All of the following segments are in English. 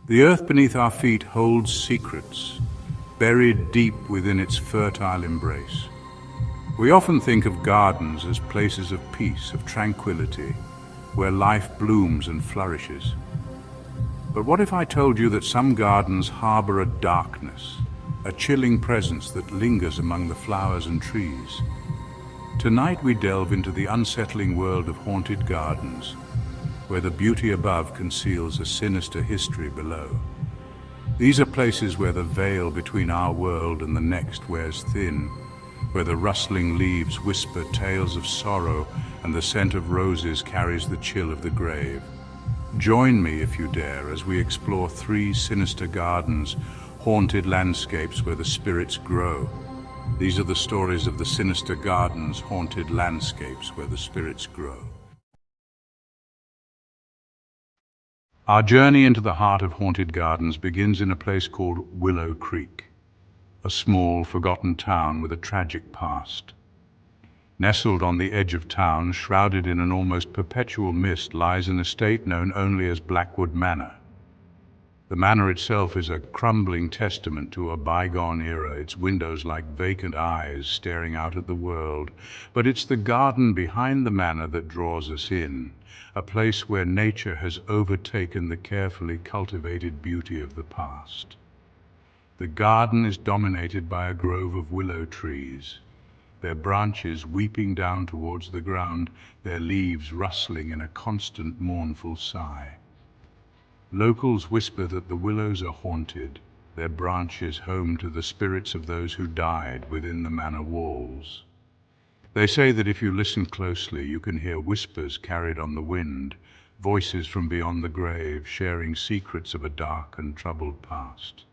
The earth beneath our feet holds secrets, buried deep within its fertile embrace. We often think of gardens as places of peace, of tranquility, where life blooms and flourishes. But what if I told you that some gardens harbor a darkness, a chilling presence that lingers among the flowers and trees? Tonight we delve into the unsettling world of haunted gardens, where the beauty above conceals a sinister history below. These are places where the veil between our world and the next wears thin, where the rustling leaves whisper tales of sorrow and the scent of roses carries the chill of the grave. Join me, if you dare, as we explore 3 sinister gardens, haunted landscapes where the spirits grow. These are the stories of the sinister gardens, haunted landscapes where the spirits grow. Our journey into the heart of haunted gardens begins in a place called Willow Creek, a small, forgotten town with a tragic past. Nestled on the edge of town, shrouded in an almost perpetual mist, lies an estate known only as Blackwood Manor. The manor itself is a crumbling testament to a bygone era, its windows like vacant eyes staring out at the world. But it's the garden behind the manor that draws us in, a place where nature has overtaken the carefully cultivated beauty of the past. The garden is dominated by a grove of willow trees, their branches weeping down towards the ground, their leaves rustling in a constant mournful sigh. Locals whisper that the willows are haunted, their branches home to the spirits of those who died within the manor walls. They say that if you listen closely, you can hear whispers carried on the wind, voices from beyond the grave sharing secrets of a dark and troubled past.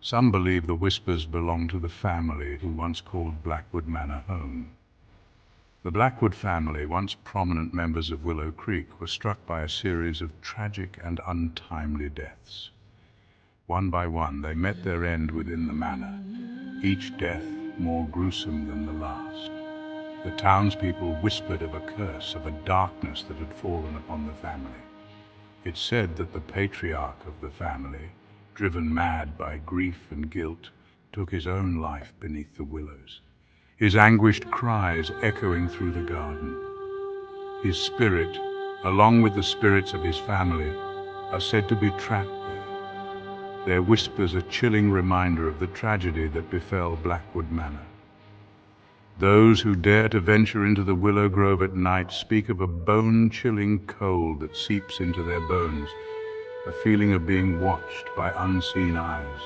Some believe the whispers belong to the family who once called Blackwood Manor home. The Blackwood family, once prominent members of Willow Creek, were struck by a series of tragic and untimely deaths. One by one, they met their end within the manor, each death more gruesome than the last. The townspeople whispered of a curse, of a darkness that had fallen upon the family. It said that the patriarch of the family, driven mad by grief and guilt, took his own life beneath the willows, his anguished cries echoing through the garden. His spirit, along with the spirits of his family, are said to be trapped there, their whispers a chilling reminder of the tragedy that befell Blackwood Manor. Those who dare to venture into the willow grove at night speak of a bone-chilling cold that seeps into their bones, a feeling of being watched by unseen eyes.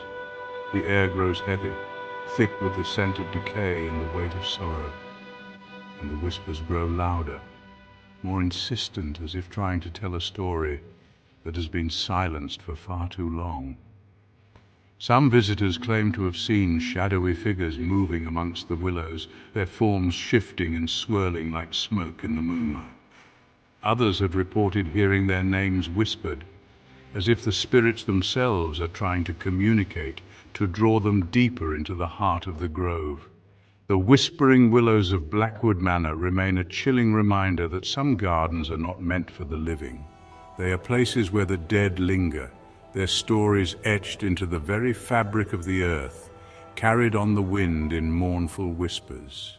The air grows heavy, thick with the scent of decay and the weight of sorrow, and the whispers grow louder, more insistent, as if trying to tell a story that has been silenced for far too long. Some visitors claim to have seen shadowy figures moving amongst the willows, their forms shifting and swirling like smoke in the moonlight. Others have reported hearing their names whispered, as if the spirits themselves are trying to communicate, to draw them deeper into the heart of the grove. The whispering willows of Blackwood Manor remain a chilling reminder that some gardens are not meant for the living. They are places where the dead linger, their stories etched into the very fabric of the earth, carried on the wind in mournful whispers.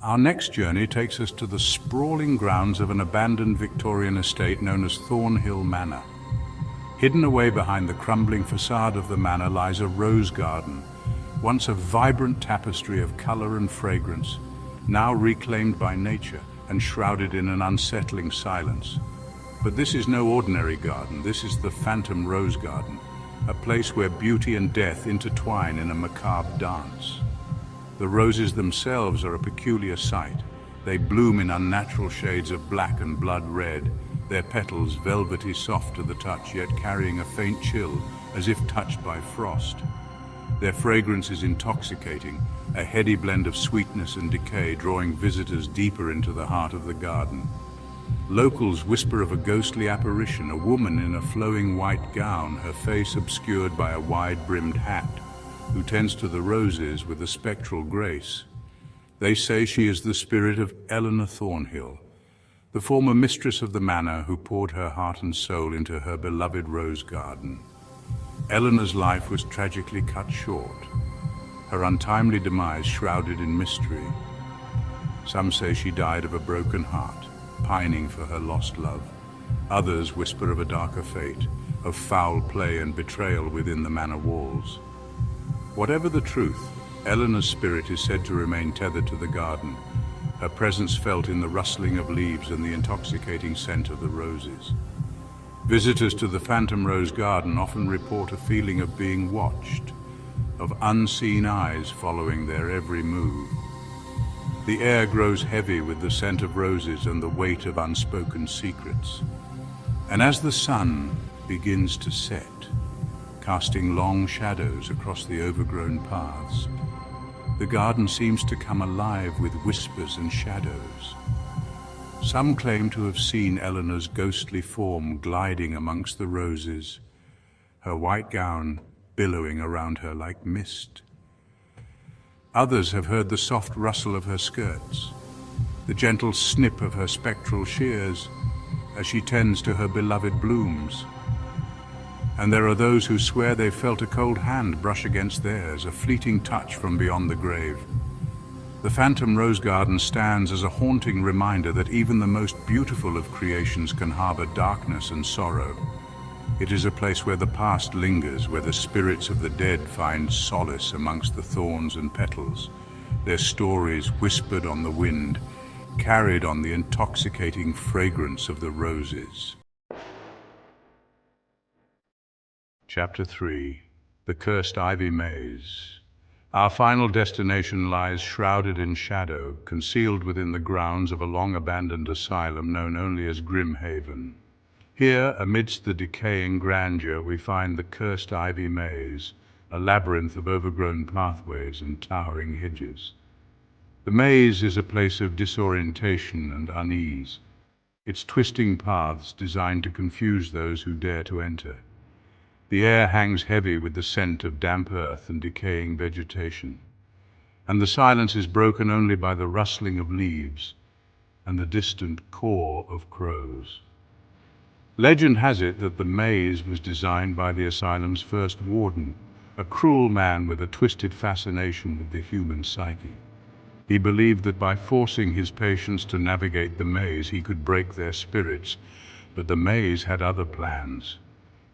Our next journey takes us to the sprawling grounds of an abandoned Victorian estate known as Thornhill Manor. Hidden away behind the crumbling facade of the manor lies a rose garden, once a vibrant tapestry of color and fragrance, now reclaimed by nature and shrouded in an unsettling silence. But this is no ordinary garden. This is the Phantom Rose Garden, a place where beauty and death intertwine in a macabre dance. The roses themselves are a peculiar sight. They bloom in unnatural shades of black and blood red, their petals velvety soft to the touch, yet carrying a faint chill, as if touched by frost. Their fragrance is intoxicating, a heady blend of sweetness and decay, drawing visitors deeper into the heart of the garden. Locals whisper of a ghostly apparition, a woman in a flowing white gown, her face obscured by a wide-brimmed hat, who tends to the roses with a spectral grace. They say she is the spirit of Eleanor Thornhill, the former mistress of the manor who poured her heart and soul into her beloved rose garden. Eleanor's life was tragically cut short, her untimely demise shrouded in mystery. Some say she died of a broken heart, pining for her lost love. Others whisper of a darker fate, of foul play and betrayal within the manor walls. Whatever the truth, Eleanor's spirit is said to remain tethered to the garden, her presence felt in the rustling of leaves and the intoxicating scent of the roses. Visitors to the Phantom Rose Garden often report a feeling of being watched, of unseen eyes following their every move. The air grows heavy with the scent of roses and the weight of unspoken secrets. And as the sun begins to set, casting long shadows across the overgrown paths, the garden seems to come alive with whispers and shadows. Some claim to have seen Eleanor's ghostly form gliding amongst the roses, her white gown billowing around her like mist. Others have heard the soft rustle of her skirts, the gentle snip of her spectral shears as she tends to her beloved blooms. And there are those who swear they felt a cold hand brush against theirs, a fleeting touch from beyond the grave. The Phantom Rose Garden stands as a haunting reminder that even the most beautiful of creations can harbor darkness and sorrow. It is a place where the past lingers, where the spirits of the dead find solace amongst the thorns and petals, their stories whispered on the wind, carried on the intoxicating fragrance of the roses. Chapter 3. The Cursed Ivy Maze. Our final destination lies shrouded in shadow, concealed within the grounds of a long-abandoned asylum known only as Grim Haven. Here, amidst the decaying grandeur, we find the Cursed Ivy Maze, a labyrinth of overgrown pathways and towering hedges. The maze is a place of disorientation and unease, its twisting paths designed to confuse those who dare to enter. The air hangs heavy with the scent of damp earth and decaying vegetation, and the silence is broken only by the rustling of leaves and the distant caw of crows. Legend has it that the maze was designed by the asylum's first warden, a cruel man with a twisted fascination with the human psyche. He believed that by forcing his patients to navigate the maze, he could break their spirits, but the maze had other plans.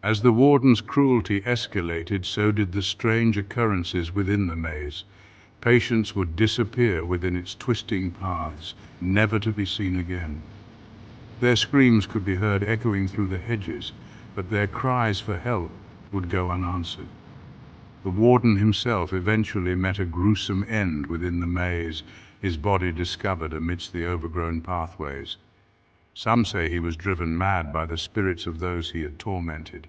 As the warden's cruelty escalated, so did the strange occurrences within the maze. Patients would disappear within its twisting paths, never to be seen again. Their screams could be heard echoing through the hedges, but their cries for help would go unanswered. The warden himself eventually met a gruesome end within the maze, his body discovered amidst the overgrown pathways. Some say he was driven mad by the spirits of those he had tormented.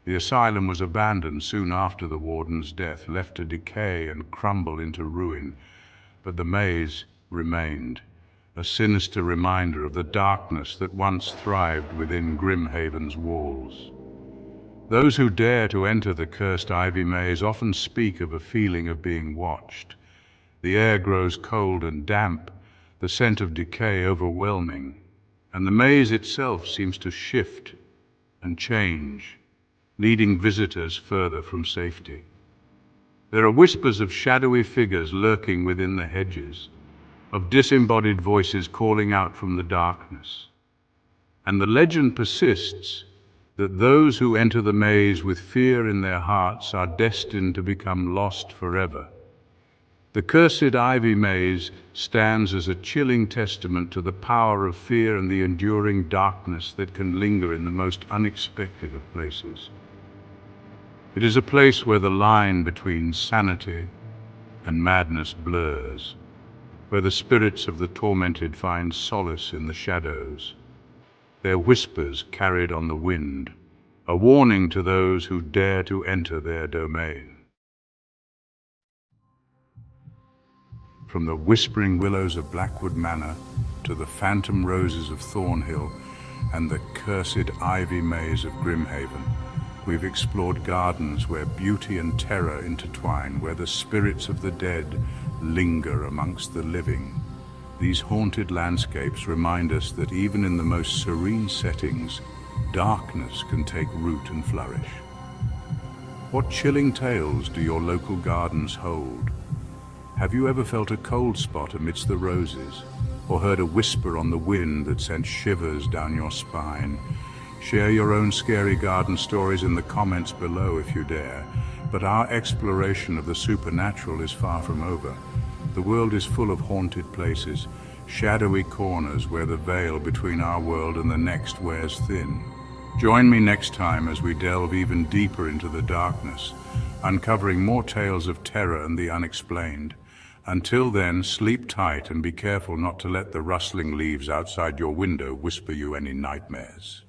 The asylum was abandoned soon after the warden's death, left to decay and crumble into ruin, but the maze remained, a sinister reminder of the darkness that once thrived within Grimhaven's walls. Those who dare to enter the Cursed Ivy Maze often speak of a feeling of being watched. The air grows cold and damp, the scent of decay overwhelming, and the maze itself seems to shift and change, leading visitors further from safety. There are whispers of shadowy figures lurking within the hedges, of disembodied voices calling out from the darkness. And the legend persists that those who enter the maze with fear in their hearts are destined to become lost forever. The Cursed Ivy Maze stands as a chilling testament to the power of fear and the enduring darkness that can linger in the most unexpected of places. It is a place where the line between sanity and madness blurs, where the spirits of the tormented find solace in the shadows, their whispers carried on the wind, a warning to those who dare to enter their domain. From the whispering willows of Blackwood Manor to the phantom roses of Thornhill and the cursed ivy maze of Grimhaven, we've explored gardens where beauty and terror intertwine, where the spirits of the dead linger amongst the living. These haunted landscapes remind us that even in the most serene settings, darkness can take root and flourish. What chilling tales do your local gardens hold? Have you ever felt a cold spot amidst the roses, or heard a whisper on the wind that sent shivers down your spine? Share your own scary garden stories in the comments below if you dare. But our exploration of the supernatural is far from over. The world is full of haunted places, shadowy corners where the veil between our world and the next wears thin. Join me next time as we delve even deeper into the darkness, uncovering more tales of terror and the unexplained. Until then, sleep tight and be careful not to let the rustling leaves outside your window whisper you any nightmares.